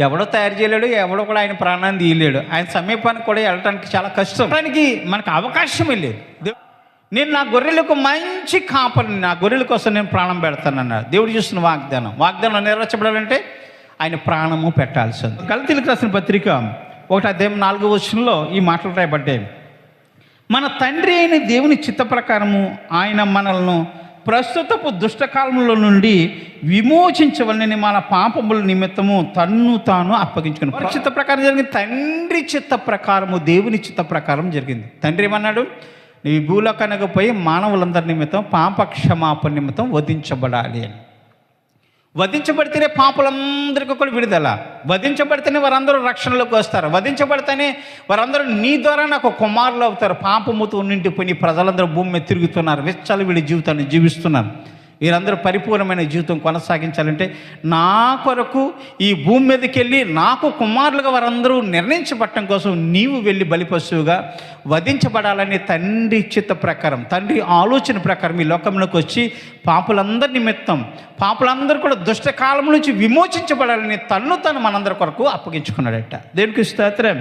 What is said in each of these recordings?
ఎవడో తయారు చేయలేడు, ఎవడో కూడా ఆయన ప్రాణాన్ని తీయలేడు. ఆయన సమీపానికి కూడా వెళ్ళటానికి చాలా కష్టం. దానికి మనకు అవకాశమే లేదు. నేను నా గొర్రెలకు మంచి కాపరిని, నా గొర్రెల కోసం నేను ప్రాణం పెడతానన్నాడు. దేవుడు చూస్తున్న వాగ్దానం నెరవేర్చబడాలంటే ఆయన ప్రాణము పెట్టాల్సింది. గలతీయులకు రాసిన పత్రిక 1:4 ఈ మాటలు రాయబడ్డాయి. మన తండ్రి అయిన దేవుని చిత్త ప్రకారము ఆయన మనల్ని ప్రస్తుతపు దుష్టకాలంలో నుండి విమోచించవలని మన పాపముల నిమిత్తము తన్ను తాను అప్పగించుకుని చిత్త ప్రకారం జరిగింది. తండ్రి చిత్త ప్రకారము, దేవుని చిత్త ప్రకారం జరిగింది. తండ్రి ఏమన్నాడు? నీ భూలోకానికి పోయి మానవులందరి నిమిత్తం పాప క్షమాపణ నిమిత్తం వధించబడాలి అని. వధించబడితేనే పాపులందరికీ కూడా విడుదల, వధించబడితేనే వారందరూ రక్షణలోకి వస్తారు, వధించబడితేనే వారందరూ నీ ద్వారా నాకు కుమారులు అవుతారు. పాపముతో నిండిపోయి ప్రజలందరూ భూమి మీద తిరుగుతున్నారు, విచ్చలవిడి జీవితాన్ని జీవిస్తున్నారు. వీరందరూ పరిపూర్ణమైన జీవితం కొనసాగించాలంటే నా కొరకు ఈ భూమి మీదకి వెళ్ళి నాకు కుమారులుగా వారందరూ నిర్ణయించబడటం కోసం నీవు వెళ్ళి బలిపశువుగా వధించబడాలని తండ్రి చిత్త ప్రకారం, తండ్రి ఆలోచన ప్రకారం ఈ లోకంలోకి వచ్చి పాపులందరి నిమిత్తం, పాపులందరూ కూడా దుష్టకాలం నుంచి విమోచించబడాలని తను మనందరి కొరకు అప్పగించుకున్నాడట. దేవునికి స్తోత్రం.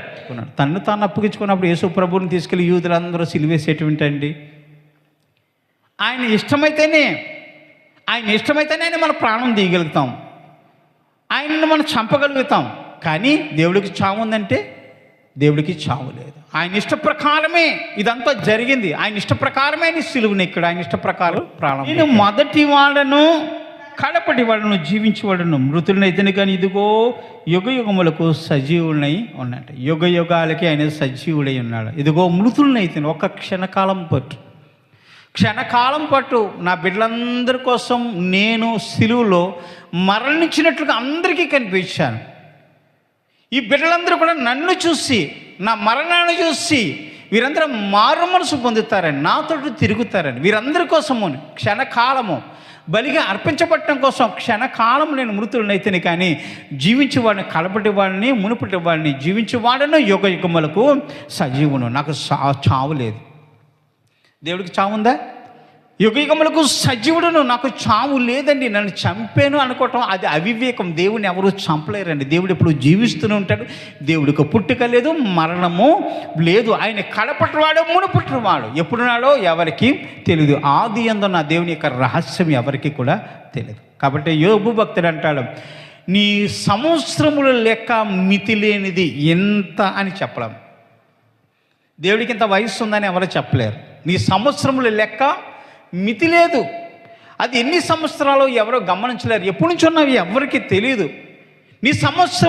తన్ను తాను అప్పగించుకున్నప్పుడు యేసు ప్రభువుని తీసుకెళ్ళి యూదులందరూ సిలువేసేటువంటండి. ఆయన ఇష్టమైతేనే ఆయన మన ప్రాణం తీయగలుగుతాం, ఆయనను మనం చంపగలుగుతాం. కానీ దేవుడికి చావు ఉందంటే దేవుడికి చావు లేదు. ఆయన ఇష్ట ప్రకారమే ఇదంతా జరిగింది. ఆయన ఇష్ట ప్రకారమే ఆయన సిలువని ఇక్కడ ఆయన ఇష్ట ప్రకారం ప్రాణం. నేను మొదటి వాడను కడపటి వాడను జీవించేవాడను మృతులనైతేనే కానీ ఇదిగో యుగ యుగములకు సజీవులై ఉన్నట్టు. యుగ యుగాలకి ఆయన సజీవుడై ఉన్నాడు. ఇదిగో మృతులనైతే ఒక క్షణకాలం పట్టు నా బిడ్డలందరి కోసం నేను సిలువలో మరణించినట్లుగా అందరికీ కనిపించాను. ఈ బిడ్డలందరూ కూడా నన్ను చూసి, నా మరణాన్ని చూసి వీరందరూ మారు మనసు పొందుతారని, నాతో తిరుగుతారని, వీరందరి కోసము క్షణకాలము బలిగా అర్పించబడటం కోసం క్షణకాలం నేను మృతులనైతేనే కానీ జీవించేవాడిని, కలపటి వాడిని, మునుపటి వాడిని, జీవించేవాడను యుగ యుగములకు సజీవును. నాకు చావు లేదు. దేవుడికి చావు ఉందా? యుగ యుగములకు సజీవుడును, నాకు చావు లేదండి, నన్ను చంపాను అనుకోవటం అది అవివేకం. దేవుని ఎవరు చంపలేరండి. దేవుడు ఎప్పుడు జీవిస్తూనే ఉంటాడు. దేవుడికి పుట్టుక లేదు, మరణము లేదు. ఆయన కడపటివాడు, మునుపుట్టినవాడు. ఎప్పుడున్నాడో ఎవరికి తెలియదు. ఆది యందు నా దేవుని యొక్క రహస్యం ఎవరికి కూడా తెలియదు. కాబట్టి యోబు భక్తుడు అంటాడు, నీ సంవత్సరముల లెక్క మితి లేనిది ఎంత అని చెప్పడం. దేవుడికి ఇంత వయస్సు ఉందని ఎవరు చెప్పలేరు. నీ సంవత్సరముల లెక్క మితి లేదు. అది ఎన్ని సంవత్సరాలు ఎవరో గమనించలేరు. ఎప్పటి నుంచి ఉన్నవి ఎవరికి తెలియదు. నీ సంవత్సరం